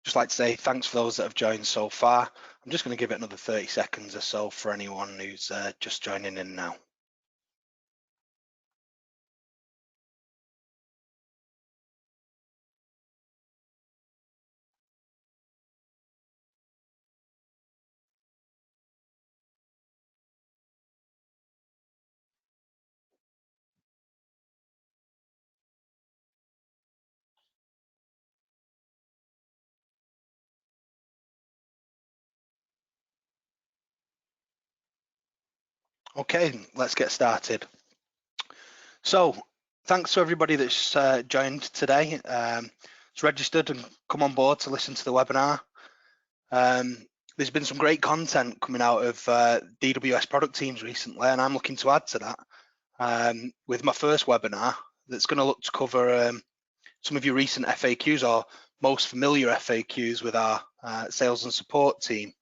Just like to say thanks for those that have joined so far. I'm just going to give it another 30 seconds or so for anyone who's just joining in now. Okay, let's get started. So thanks to everybody that's joined today. It's registered and come on board to listen to the webinar. There's been some great content coming out of DWS product teams recently, and I'm looking to add to that with my first webinar that's going to look to cover some of your recent FAQs or most familiar FAQs with our sales and support team.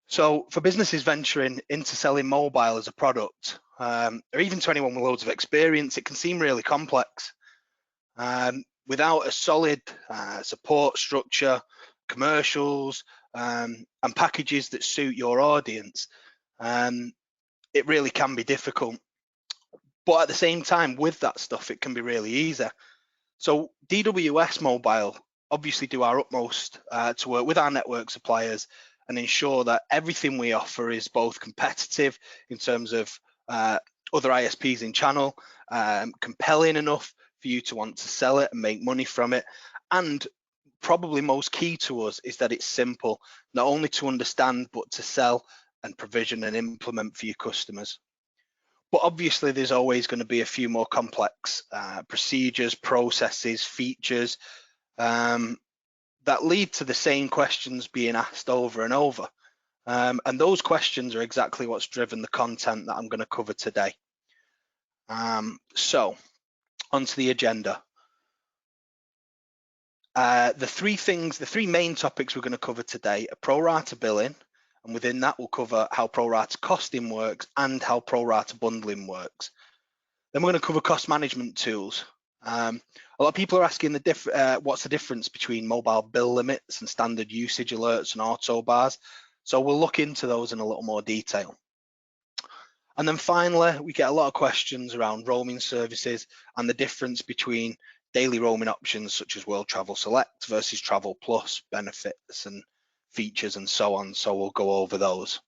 So for businesses venturing into selling mobile as a product, or even to anyone with loads of experience, it can seem really complex. Without a solid support structure, commercials, and packages that suit your audience, it really can be difficult. But at the same time, with that stuff, it can be really easy. So DWS Mobile obviously do our utmost to work with our network suppliers and ensure that everything we offer is both competitive in terms of other ISPs in channel, compelling enough for you to want to sell it and make money from it, and probably most key to us is that it's simple, not only to understand, but to sell and provision and implement for your customers. But obviously there's always going to be a few more complex procedures, processes, features that lead to the same questions being asked over and over. And those questions are exactly what's driven the content that I'm going to cover today. So onto the agenda. The three main topics we're going to cover today are pro rata billing, and within that we'll cover how pro rata costing works and how pro rata bundling works. Then we're going to cover cost management tools. A lot of people are asking what's the difference between mobile bill limits and standard usage alerts and auto bars. So we'll look into those in a little more detail. And then finally, we get a lot of questions around roaming services and the difference between daily roaming options such as World Travel Select versus Travel Plus benefits and features and so on. So we'll go over those.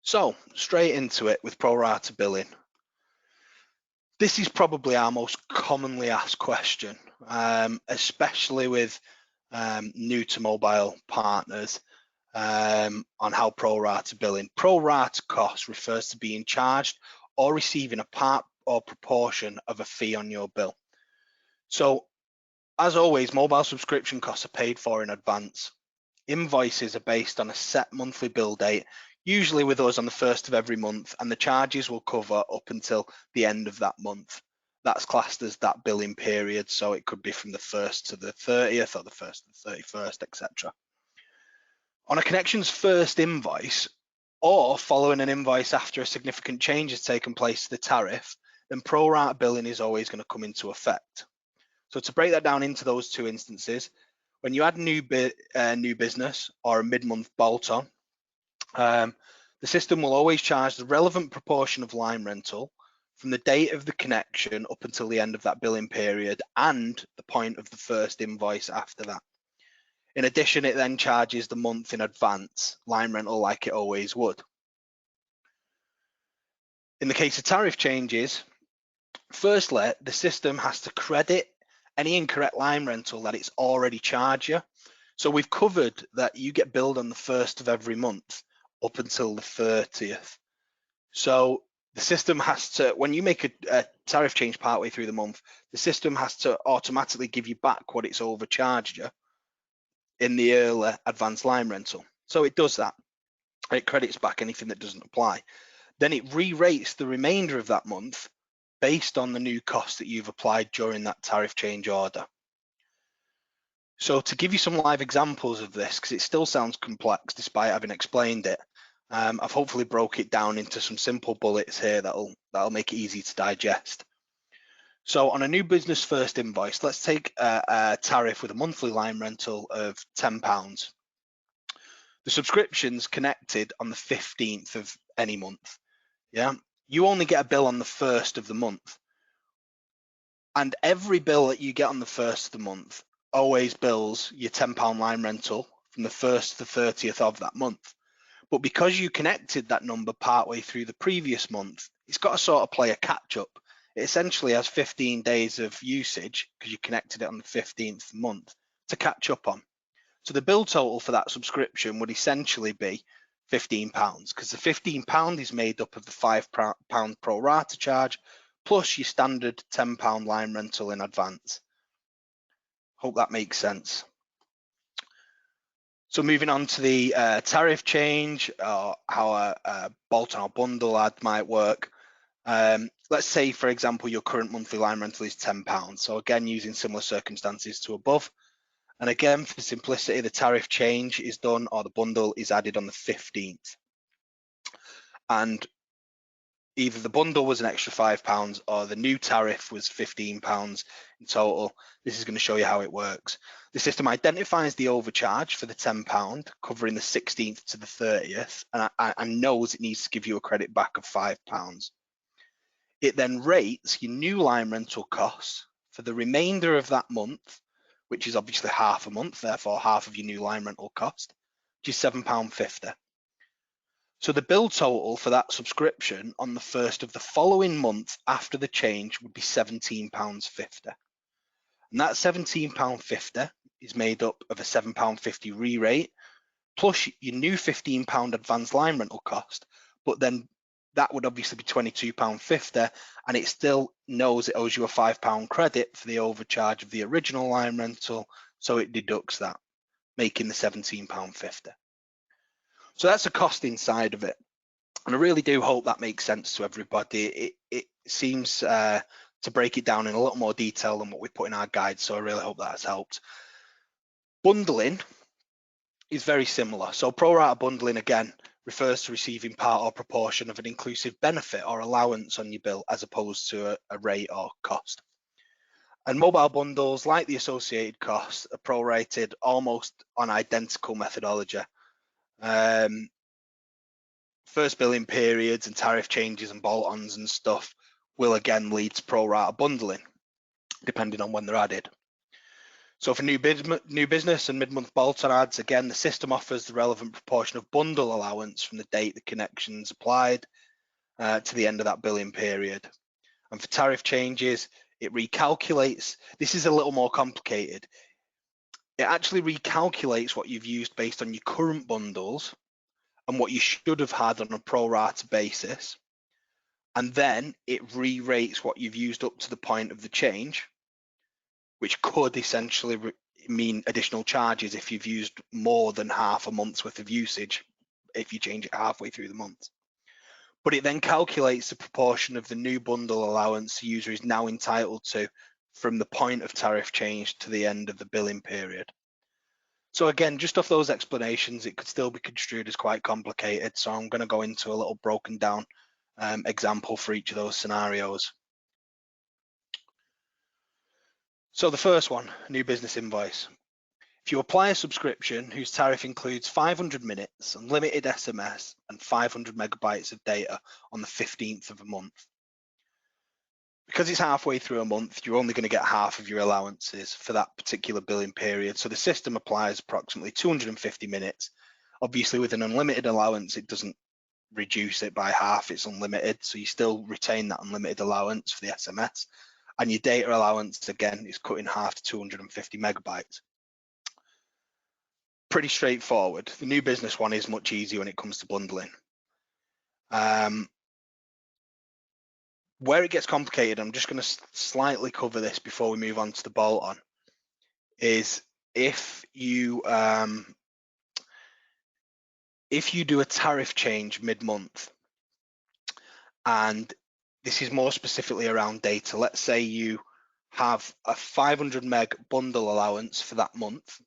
So straight into it with pro rata billing. This is probably our most commonly asked question, especially with new to mobile partners on how pro rata billing. Pro rata cost refers to being charged or receiving a part or proportion of a fee on your bill. So as always, mobile subscription costs are paid for in advance. Invoices are based on a set monthly bill date, usually with us on the 1st of every month, and the charges will cover up until the end of that month. That's classed as that billing period, so it could be from the 1st to the 30th or the 1st to the 31st, etc. On a connection's first invoice, or following an invoice after a significant change has taken place to the tariff, then pro rata billing is always going to come into effect. So to break that down into those two instances, when you add new business or a mid-month bolt-on, the system will always charge the relevant proportion of line rental from the date of the connection up until the end of that billing period and the point of the first invoice after that. In addition, it then charges the month in advance line rental like it always would. In the case of tariff changes, firstly, the system has to credit any incorrect line rental that it's already charged you. So we've covered that you get billed on the 1st of every month up until the 30th. So the system has to, when you make a tariff change partway through the month, the system has to automatically give you back what it's overcharged you in the early advanced line rental. So it does that. It credits back anything that doesn't apply. Then it re-rates the remainder of that month based on the new cost that you've applied during that tariff change order. So to give you some live examples of this, because it still sounds complex despite having explained it, I've hopefully broke it down into some simple bullets here that'll make it easy to digest. So on a new business first invoice, let's take a tariff with a monthly line rental of £10. The subscription's connected on the 15th of any month. Yeah, you only get a bill on the 1st of the month. And every bill that you get on the 1st of the month always bills your £10 line rental from the 1st to the 30th of that month. But because you connected that number partway through the previous month, it's got to sort of play a catch up. It essentially has 15 days of usage because you connected it on the 15th month to catch up on. So the bill total for that subscription would essentially be £15 because the £15 is made up of the £5 pro rata charge plus your standard £10 line rental in advance. Hope that makes sense. So moving on to the tariff change, or how a bolt-on or bundle ad might work. Let's say, for example, your current monthly line rental is £10. So again, using similar circumstances to above. And again, for simplicity, the tariff change is done, or the bundle is added on the 15th. And either the bundle was an extra £5 or the new tariff was £15 in total. This is going to show you how it works. The system identifies the overcharge for the £10 covering the 16th to the 30th and knows it needs to give you a credit back of £5. It then rates your new line rental costs for the remainder of that month, which is obviously half a month, therefore half of your new line rental cost, which is £7.50. So the bill total for that subscription on the 1st of the following month after the change would be £17.50. And that £17.50 is made up of a £7.50 re-rate plus your new £15 advance line rental cost, but then that would obviously be £22.50, and it still knows it owes you a £5 credit for the overcharge of the original line rental, so it deducts that, making the £17.50. So that's the costing side of it. And I really do hope that makes sense to everybody. It seems to break it down in a little more detail than what we put in our guide, so I really hope that has helped. Bundling is very similar. So pro rata bundling, again, refers to receiving part or proportion of an inclusive benefit or allowance on your bill as opposed to a rate or cost. And mobile bundles, like the associated costs, are prorated almost on identical methodology. First billing periods and tariff changes and bolt-ons and stuff will again lead to pro rata bundling, depending on when they're added. So for new business and mid-month bolt-on ads, again, the system offers the relevant proportion of bundle allowance from the date the connection's applied to the end of that billing period. And for tariff changes, it recalculates. This is a little more complicated. It actually recalculates what you've used based on your current bundles and what you should have had on a pro rata basis. And then it re-rates what you've used up to the point of the change, which could essentially mean additional charges if you've used more than half a month's worth of usage, if you change it halfway through the month. But it then calculates the proportion of the new bundle allowance the user is now entitled to from the point of tariff change to the end of the billing period. So again, just off those explanations, it could still be construed as quite complicated. So I'm going to go into a little broken down example for each of those scenarios. So the first one, new business invoice. If you apply a subscription whose tariff includes 500 minutes, unlimited SMS, and 500 megabytes of data on the 15th of a month, because it's halfway through a month, you're only going to get half of your allowances for that particular billing period. So the system applies approximately 250 minutes. Obviously, with an unlimited allowance, it doesn't reduce it by half, it's unlimited. So you still retain that unlimited allowance for the SMS. And your data allowance, again, is cut in half to 250 megabytes. Pretty straightforward. The new business one is much easier when it comes to bundling. Where it gets complicated, I'm just going to slightly cover this before we move on to the bolt-on, is if you do a tariff change mid-month, and this is more specifically around data. Let's say you have a 500 meg bundle allowance for that month,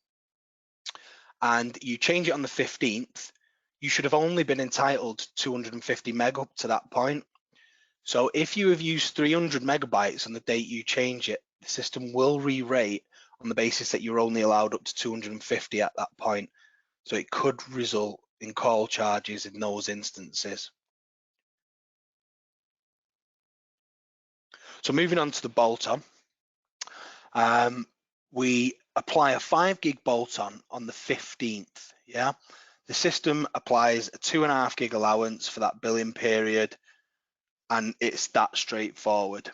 and you change it on the 15th, you should have only been entitled 250 meg up to that point. So if you have used 300 megabytes on the date you change it, the system will re-rate on the basis that you're only allowed up to 250 at that point. So it could result in call charges in those instances. So moving on to the bolt-on, we apply a 5 gig bolt-on on the 15th. Yeah, the system applies a 2.5 gig allowance for that billing period, and it's that straightforward.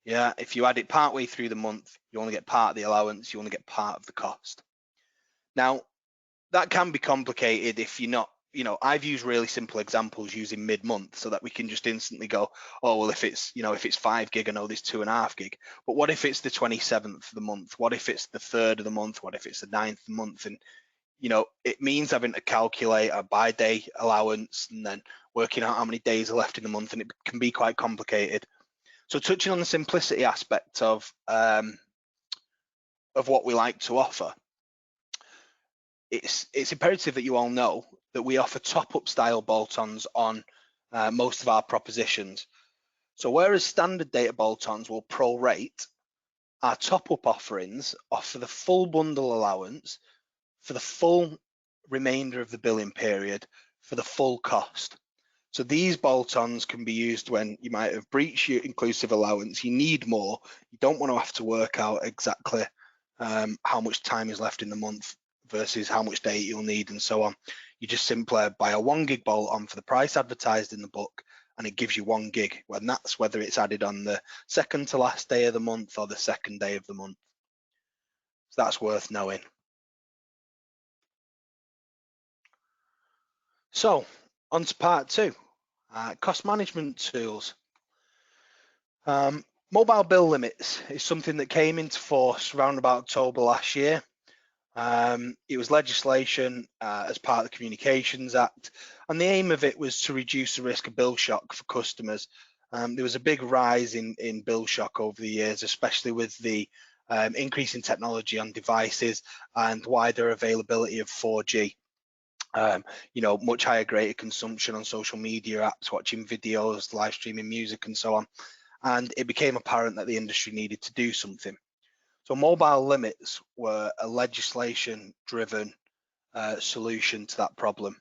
Yeah, if you add it partway through the month, you only get part of the allowance, you only get part of the cost. Now, that can be complicated if you're not, I've used really simple examples using mid-month so that we can just instantly go, oh, well, if it's 5 gig, I know there's 2.5 gig. But what if it's the 27th of the month? What if it's the 3rd of the month? What if it's the 9th of the month? And, it means having to calculate a by day allowance and then working out how many days are left in the month, and it can be quite complicated. So touching on the simplicity aspect of what we like to offer, it's imperative that you all know that we offer top-up style bolt-ons on most of our propositions. So whereas standard data bolt-ons will prorate, our top-up offerings offer the full bundle allowance for the full remainder of the billing period for the full cost. So these bolt-ons can be used when you might have breached your inclusive allowance, you need more, you don't want to have to work out exactly how much time is left in the month versus how much data you'll need and so on. You just simply buy a 1 gig bolt-on for the price advertised in the book, and it gives you 1 gig, and that's whether it's added on the second to last day of the month or the second day of the month. So that's worth knowing. So on to part 2, cost management tools. Mobile bill limits is something that came into force around about October last year. It was legislation as part of the Communications Act, and the aim of it was to reduce the risk of bill shock for customers. There was a big rise in bill shock over the years, especially with the increase in technology on devices and wider availability of 4G. Much higher greater consumption on social media apps, watching videos, live streaming music and so on. And it became apparent that the industry needed to do something. So mobile limits were a legislation-driven solution to that problem.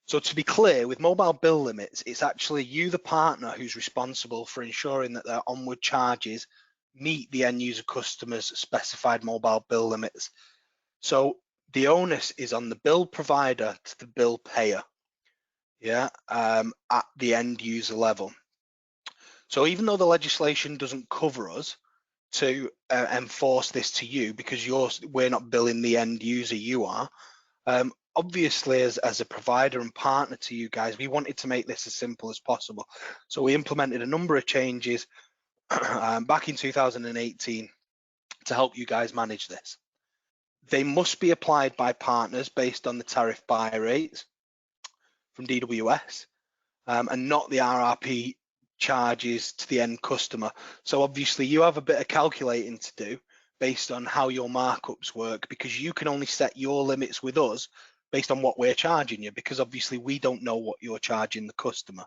So to be clear, with mobile bill limits, it's actually you, the partner, who's responsible for ensuring that their onward charges meet the end user customer's specified mobile bill limits. So the onus is on the bill provider to the bill payer, yeah, at the end user level. So even though the legislation doesn't cover us to enforce this to you, because we're not billing the end user, you are, obviously as a provider and partner to you guys, we wanted to make this as simple as possible. So we implemented a number of changes back in 2018 to help you guys manage this. They must be applied by partners based on the tariff buy rates from DWS, and not the RRP charges to the end customer. So obviously you have a bit of calculating to do based on how your markups work, because you can only set your limits with us based on what we're charging you, because obviously we don't know what you're charging the customer.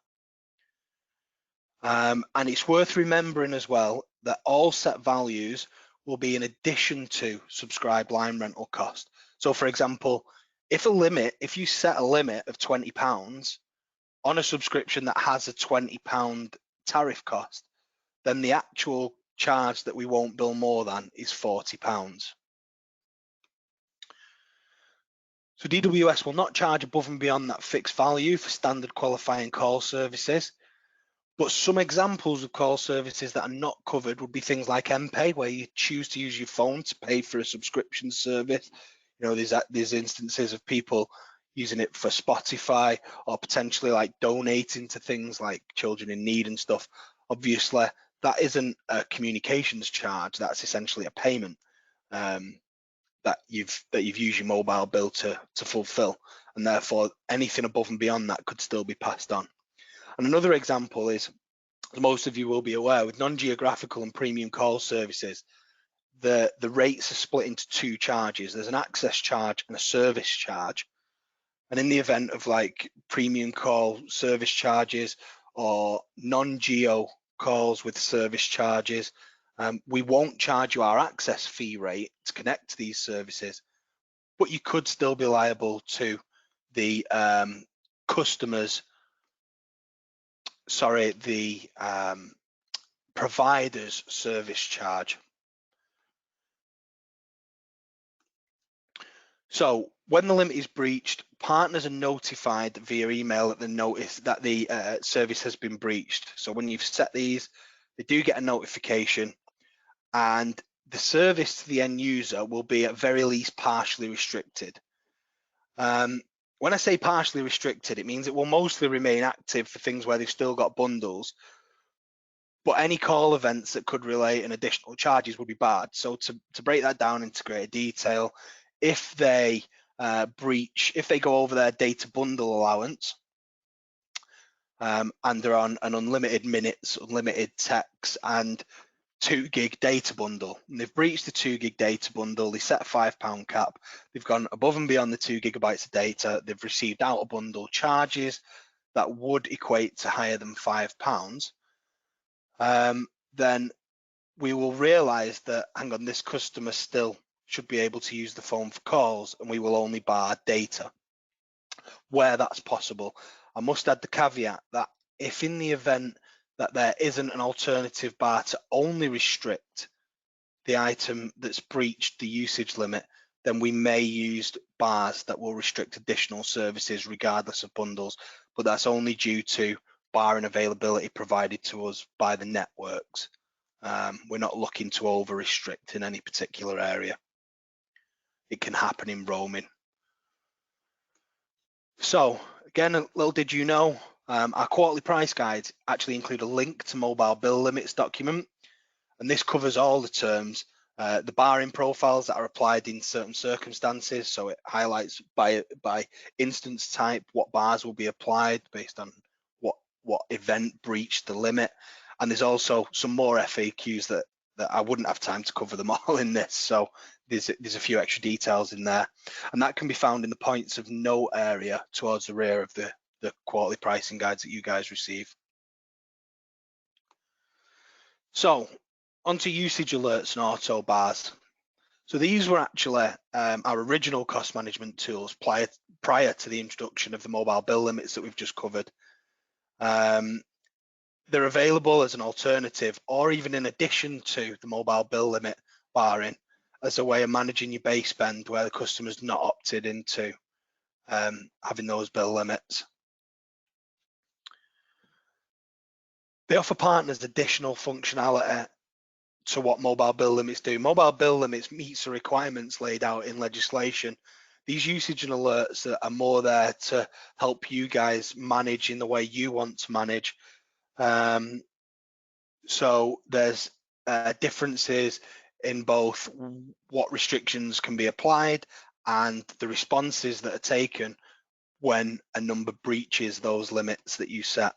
And it's worth remembering as well that all set values will be in addition to subscribed line rental cost. So for example, if you set a limit of £20 on a subscription that has a £20 tariff cost, then the actual charge that we won't bill more than is £40. So DWS will not charge above and beyond that fixed value for standard qualifying call services. But some examples of call services that are not covered would be things like MPay, where you choose to use your phone to pay for a subscription service. There's instances of people using it for Spotify, or potentially like donating to things like children in need and stuff. Obviously, that isn't a communications charge. That's essentially a payment that you've used your mobile bill to fulfill, and therefore anything above and beyond that could still be passed on. And another example is, as most of you will be aware, with non-geographical and premium call services, the rates are split into 2 charges. There's an access charge and a service charge. And in the event of like premium call service charges or non-geo calls with service charges. We won't charge you our access fee rate to connect to these services, but you could still be liable to the provider's service charge. So when the limit is breached, partners are notified via email that the notice that the service has been breached. So when you've set these, they do get a notification, and the service to the end user will be at very least partially restricted. When I say partially restricted, it means it will mostly remain active for things where they've still got bundles, but any call events that could relate and additional charges would be barred. So to break that down into greater detail, if they if they go over their data bundle allowance, and they're on an unlimited minutes, unlimited text, and 2 gig data bundle, and they've breached the 2 gig data bundle, they set a £5 cap, they've gone above and beyond the 2 gigabytes of data, they've received out of bundle charges that would equate to higher than £5, then we will realize that, hang on, this customer still should be able to use the phone for calls, and we will only bar data where that's possible. I must add the caveat that if in the event that there isn't an alternative bar to only restrict the item that's breached the usage limit, then we may use bars that will restrict additional services regardless of bundles, but that's only due to bar and availability provided to us by the networks. We're not looking to over restrict in any particular area. It can happen in roaming. So again, little did you know, our quarterly price guides actually include a link to mobile bill limits document, and this covers all the terms, the barring profiles that are applied in certain circumstances. So it highlights by instance type what bars will be applied based on what event breached the limit. And there's also some more FAQs that I wouldn't have time to cover them all in this. So there's a few extra details in there, and that can be found in the points of no area towards the rear of the quarterly pricing guides that you guys receive. So onto usage alerts and auto bars. So these were actually our original cost management tools prior to the introduction of the mobile bill limits that we've just covered. They're available as an alternative or even in addition to the mobile bill limit barring as a way of managing your base spend where the customer's not opted into having those bill limits. They offer partners additional functionality to what mobile bill limits do. Mobile bill limits meets the requirements laid out in legislation. These usage and alerts are more there to help you guys manage in the way you want to manage. So there's differences in both what restrictions can be applied and the responses that are taken when a number breaches those limits that you set.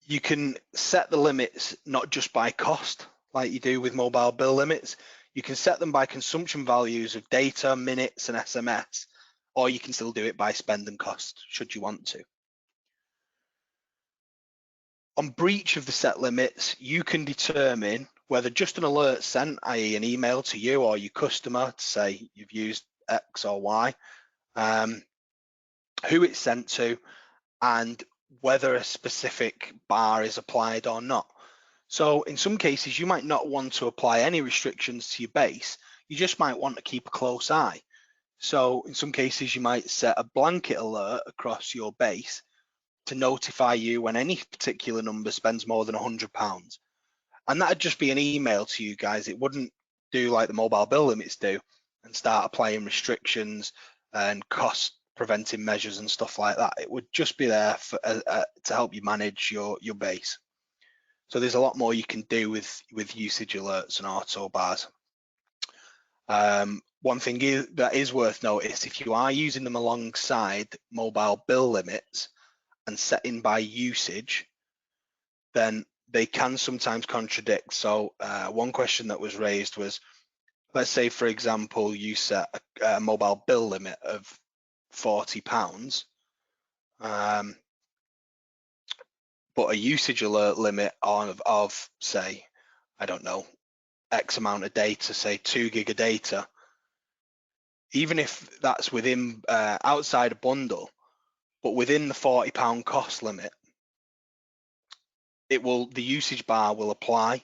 You can set the limits not just by cost like you do with mobile bill limits. You can set them by consumption values of data, minutes, and SMS, or you can still do it by spend and cost should you want to. On breach of the set limits, you can determine whether just an alert sent, i.e. an email to you or your customer to say you've used X or Y, who it's sent to, and whether a specific bar is applied or not. So in some cases, you might not want to apply any restrictions to your base. You just might want to keep a close eye. So in some cases, you might set a blanket alert across your base to notify you when any particular number spends more than £100. And that'd just be an email to you guys. It wouldn't do like the mobile bill limits do and start applying restrictions and cost preventing measures and stuff like that. It would just be there for, to help you manage your base. So there's a lot more you can do with usage alerts and auto bars. One thing that is worth notice, if you are using them alongside mobile bill limits and setting by usage, then they can sometimes contradict. So one question that was raised was, let's say, for example, you set a mobile bill limit of £40. but a usage alert limit of say, I don't know, X amount of data, say 2 gig of data, even if that's within outside a bundle, but within the £40 cost limit, the usage bar will apply.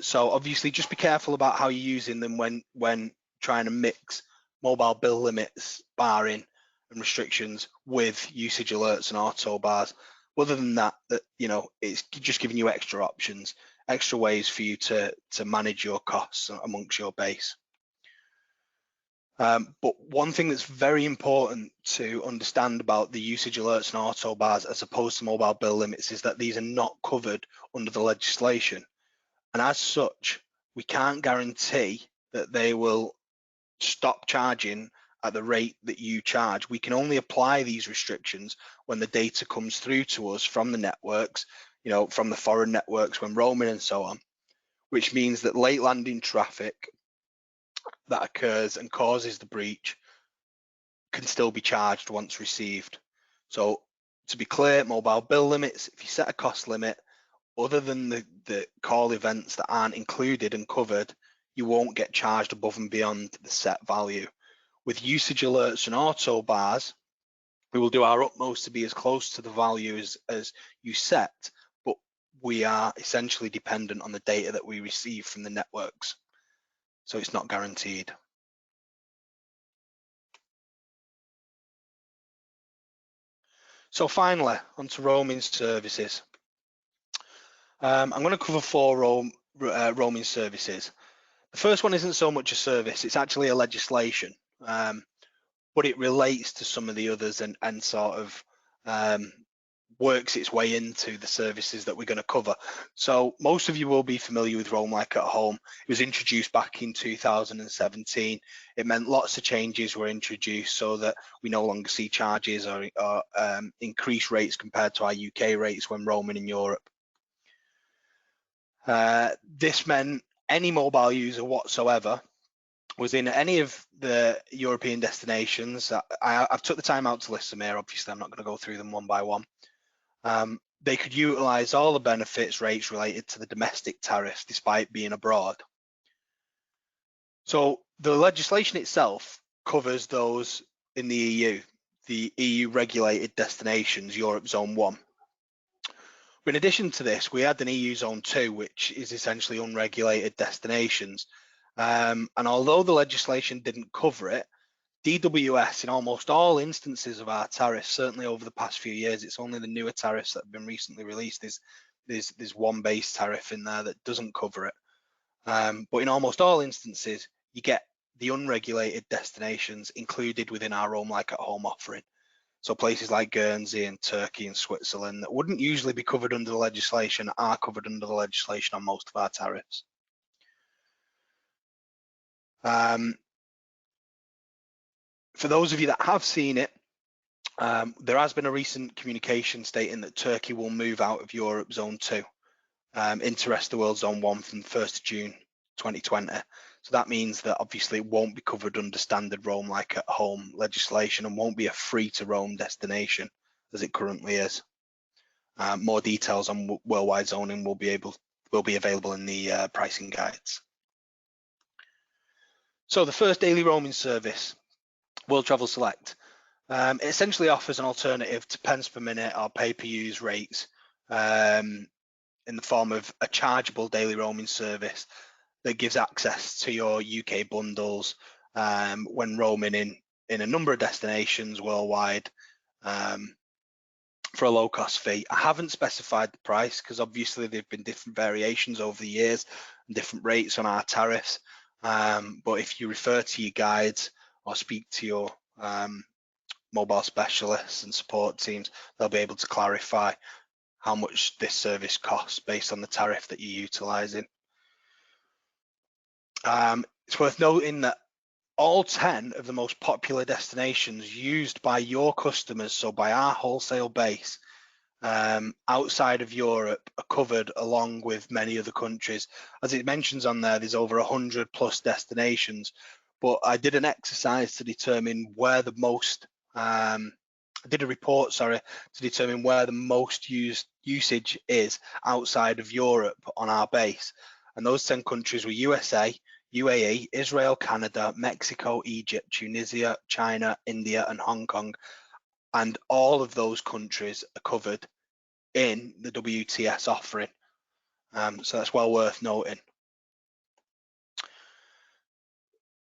So obviously just be careful about how you're using them when trying to mix mobile bill limits, barring and restrictions with usage alerts and auto bars. Other than that, it's just giving you extra options, extra ways for you to manage your costs amongst your base. But one thing that's very important to understand about the usage alerts and auto bars as opposed to mobile bill limits is that these are not covered under the legislation. And as such, we can't guarantee that they will stop charging at the rate that you charge. We can only apply these restrictions when the data comes through to us from the networks, from the foreign networks when roaming and so on, which means that late landing traffic that occurs and causes the breach can still be charged once received. So to be clear, mobile bill limits, if you set a cost limit, other than the call events that aren't included and covered, you won't get charged above and beyond the set value. With usage alerts and auto bars, we will do our utmost to be as close to the value as you set, but we are essentially dependent on the data that we receive from the networks. So it's not guaranteed. So finally, onto roaming services. I'm going to cover 4 roaming services. The first one isn't so much a service, it's actually a legislation, but it relates to some of the others and sort of works its way into the services that we're going to cover. So most of you will be familiar with Roam Like at Home. It was introduced back in 2017. It meant lots of changes were introduced so that we no longer see charges or increased rates compared to our UK rates when roaming in Europe. This meant any mobile user whatsoever was in any of the European destinations. I've took the time out to list them here. Obviously, I'm not going to go through them one by one. They could utilize all the benefits rates related to the domestic tariffs despite being abroad. So the legislation itself covers those in the EU regulated destinations, Europe Zone 1. But in addition to this, we had an EU Zone 2, which is essentially unregulated destinations. And although the legislation didn't cover it, DWS in almost all instances of our tariffs, certainly over the past few years, it's only the newer tariffs that have been recently released. There's one base tariff in there that doesn't cover it. But in almost all instances, you get the unregulated destinations included within our Roam Like at Home offering. So places like Guernsey and Turkey and Switzerland that wouldn't usually be covered under the legislation are covered under the legislation on most of our tariffs. For those of you that have seen it, there has been a recent communication stating that Turkey will move out of Europe Zone 2 into Rest of the World Zone 1 from 1st of June 2020. So that means that obviously it won't be covered under standard Roam Like at Home legislation and won't be a free to roam destination as it currently is. More details on worldwide zoning will be available in the pricing guides. So the first daily roaming service, World Travel Select. It essentially offers an alternative to pence per minute or pay-per-use rates in the form of a chargeable daily roaming service that gives access to your UK bundles when roaming in a number of destinations worldwide for a low-cost fee. I haven't specified the price because obviously there have been different variations over the years and different rates on our tariffs. But if you refer to your guides or speak to your mobile specialists and support teams, they'll be able to clarify how much this service costs based on the tariff that you're utilizing. It's worth noting that all 10 of the most popular destinations used by your customers, so by our wholesale base, outside of Europe are covered along with many other countries. As it mentions on there, there's over 100 plus destinations, but I did an exercise to determine where the most did a report, sorry, to determine where the most used usage is outside of Europe on our base. And those 10 countries were USA, UAE, Israel, Canada, Mexico, Egypt, Tunisia, China, India, and Hong Kong. And all of those countries are covered in the WTS offering. So that's well worth noting.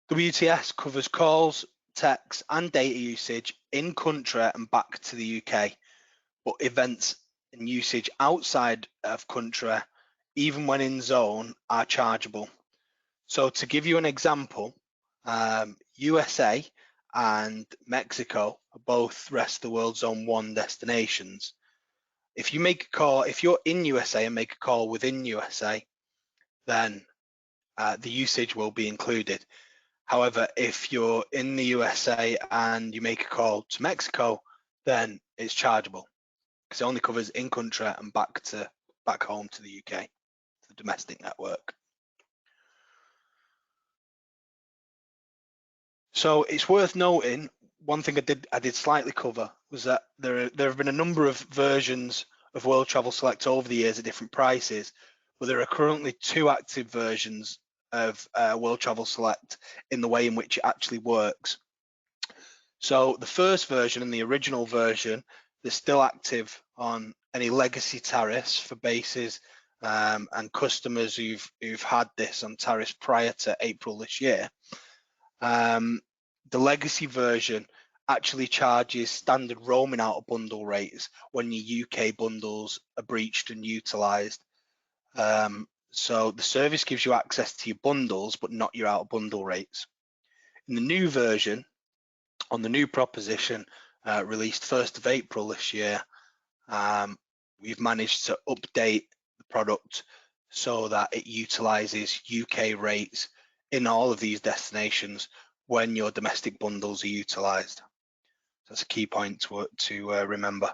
WTS covers calls, texts, and data usage in country and back to the UK, but events and usage outside of country, even when in zone, are chargeable. So to give you an example, USA and Mexico are both rest of the world zone 1 destinations. If you make a call, if you're in USA and make a call within USA, then the usage will be included. However, if you're in the USA and you make a call to Mexico, then it's chargeable because it only covers in country and back home to the UK, the domestic network. So it's worth noting, one thing I did slightly cover was that there have been a number of versions of World Travel Select over the years at different prices, but there are currently 2 active versions of World Travel Select in the way in which it actually works. So the first version and the original version, they're still active on any legacy tariffs for bases and customers who've had this on tariffs prior to April this year. The legacy version actually charges standard roaming out of bundle rates when your UK bundles are breached and utilised. So the service gives you access to your bundles, but not your out of bundle rates. In the new version, on the new proposition released 1st of April this year, we've managed to update the product so that it utilises UK rates in all of these destinations when your domestic bundles are utilised. That's a key point to remember.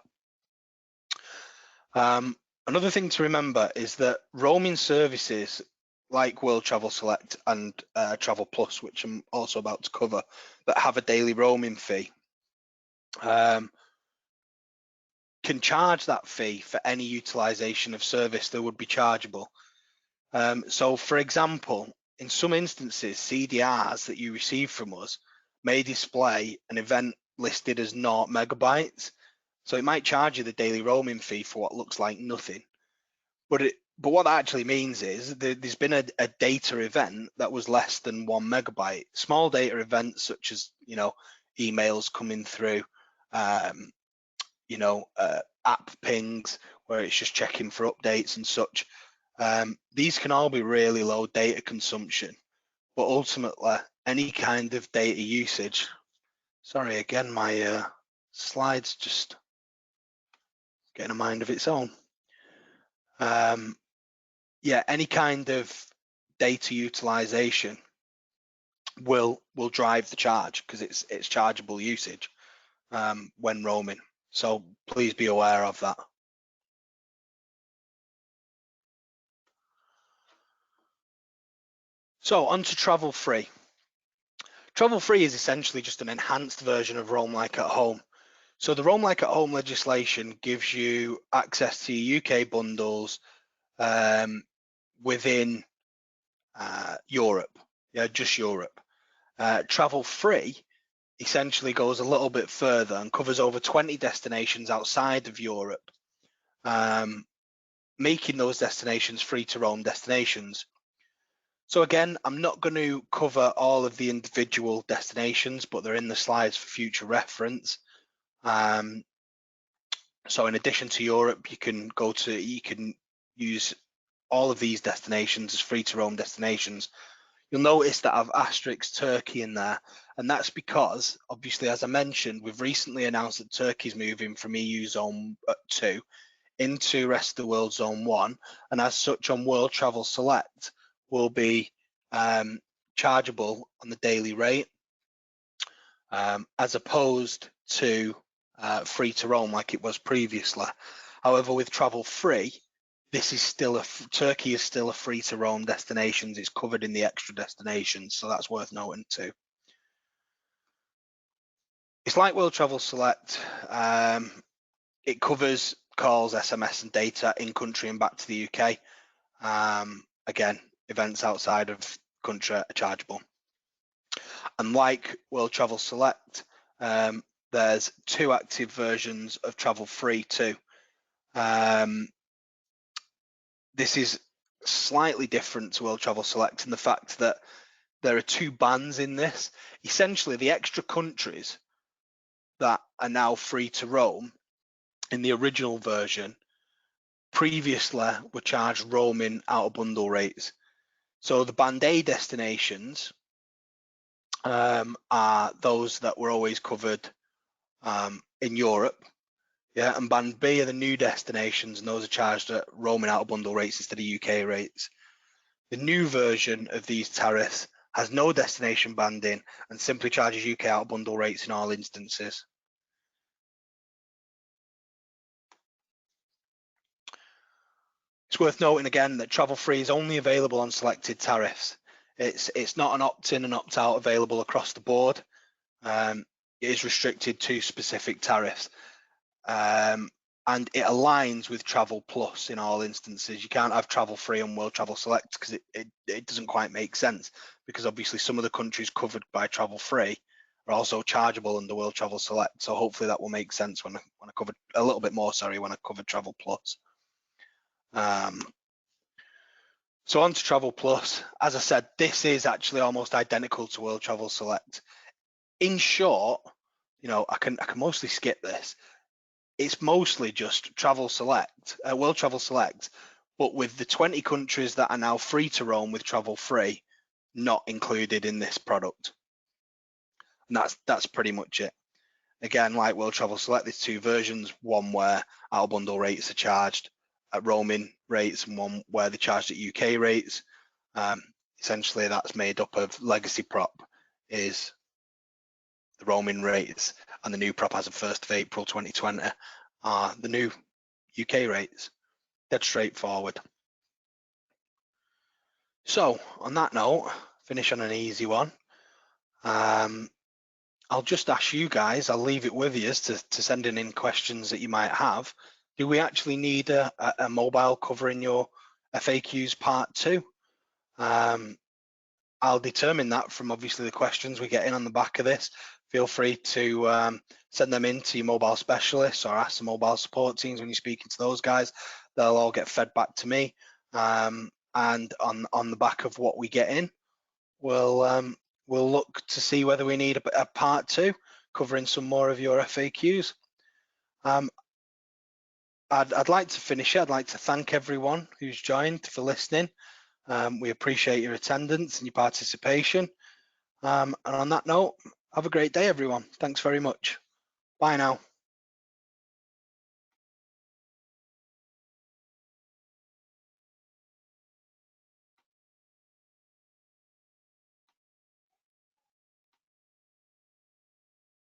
Another thing to remember is that roaming services like World Travel Select and Travel Plus, which I'm also about to cover, that have a daily roaming fee, can charge that fee for any utilisation of service that would be chargeable. So for example, in some instances, CDRs that you receive from us may display an event listed as 0 megabytes. So it might charge you the daily roaming fee for what looks like nothing. But what that actually means is there's been a data event that was less than 1 megabyte. Small data events such as, emails coming through, app pings where it's just checking for updates and such. These can all be really low data consumption, but ultimately any kind of data usage. Sorry, again, my slides just getting a mind of its own. Yeah, any kind of data utilization will drive the charge because it's chargeable usage when roaming. So please be aware of that. So on to travel free. Travel free is essentially just an enhanced version of Roam Like at Home. So the Roam Like at Home legislation gives you access to your UK bundles within Europe, just Europe. Travel free essentially goes a little bit further and covers over 20 destinations outside of Europe, making those destinations free to roam destinations. So again, I'm not going to cover all of the individual destinations, but they're in the slides for future reference. So in addition to Europe, you can use all of these destinations as free to roam destinations. You'll notice that I've asterisked Turkey in there, and that's because obviously, as I mentioned, we've recently announced that Turkey's moving from EU Zone 2 into Rest of the World Zone 1, and as such on World Travel Select will be chargeable on the daily rate, as opposed to free to roam like it was previously. However, with travel free, this is still Turkey is still a free to roam destination. It's covered in the extra destinations, so that's worth noting too. It's like World Travel Select. It covers calls, SMS, and data in country and back to the UK. Again, events outside of country are chargeable. And like World Travel Select, there's 2 active versions of Travel Free too. This is slightly different to World Travel Select in the fact that there are 2 bands in this. Essentially, the extra countries that are now free to roam in the original version previously were charged roaming out of bundle rates. So the band A destinations are those that were always covered in Europe, yeah, and band B are the new destinations, and those are charged at roaming out of bundle rates instead of UK rates. The new version of these tariffs has no destination banding and simply charges UK out of bundle rates in all instances. It's worth noting again that travel free is only available on selected tariffs. It's not an opt-in and opt-out available across the board. It is restricted to specific tariffs. And it aligns with Travel Plus in all instances. You can't have Travel Free and World Travel Select because it doesn't quite make sense, because obviously some of the countries covered by Travel Free are also chargeable under World Travel Select. So hopefully that will make sense when I cover a little bit more, sorry, when I cover Travel Plus. So on to Travel Plus. As I said, this is actually almost identical to World Travel Select. In short, you know, I can mostly skip this. It's mostly just Travel Select, World Travel Select, but with the 20 countries that are now free to roam with Travel Free not included in this product. And that's pretty much it. Again, like World Travel Select, there's 2 versions, one where out of bundle rates are charged at roaming rates and one where they're charged at UK rates. Essentially, that's made up of legacy prop is the roaming rates, and the new prop as of 1st of April 2020 are the new UK rates. Dead straightforward. So on that note, finish on an easy one. I'll just ask you guys, I'll leave it with you to send in questions that you might have. Do we actually need a mobile covering your FAQs part 2? I'll determine that from obviously the questions we get in on the back of this. Feel free to send them in to your mobile specialists or ask the mobile support teams when you're speaking to those guys. They'll all get fed back to me. And on the back of what we get in, we'll look to see whether we need a part 2 covering some more of your FAQs. I'd like to finish it. I'd like to thank everyone who's joined for listening. We appreciate your attendance and your participation. And on that note, have a great day, everyone. Thanks very much. Bye now.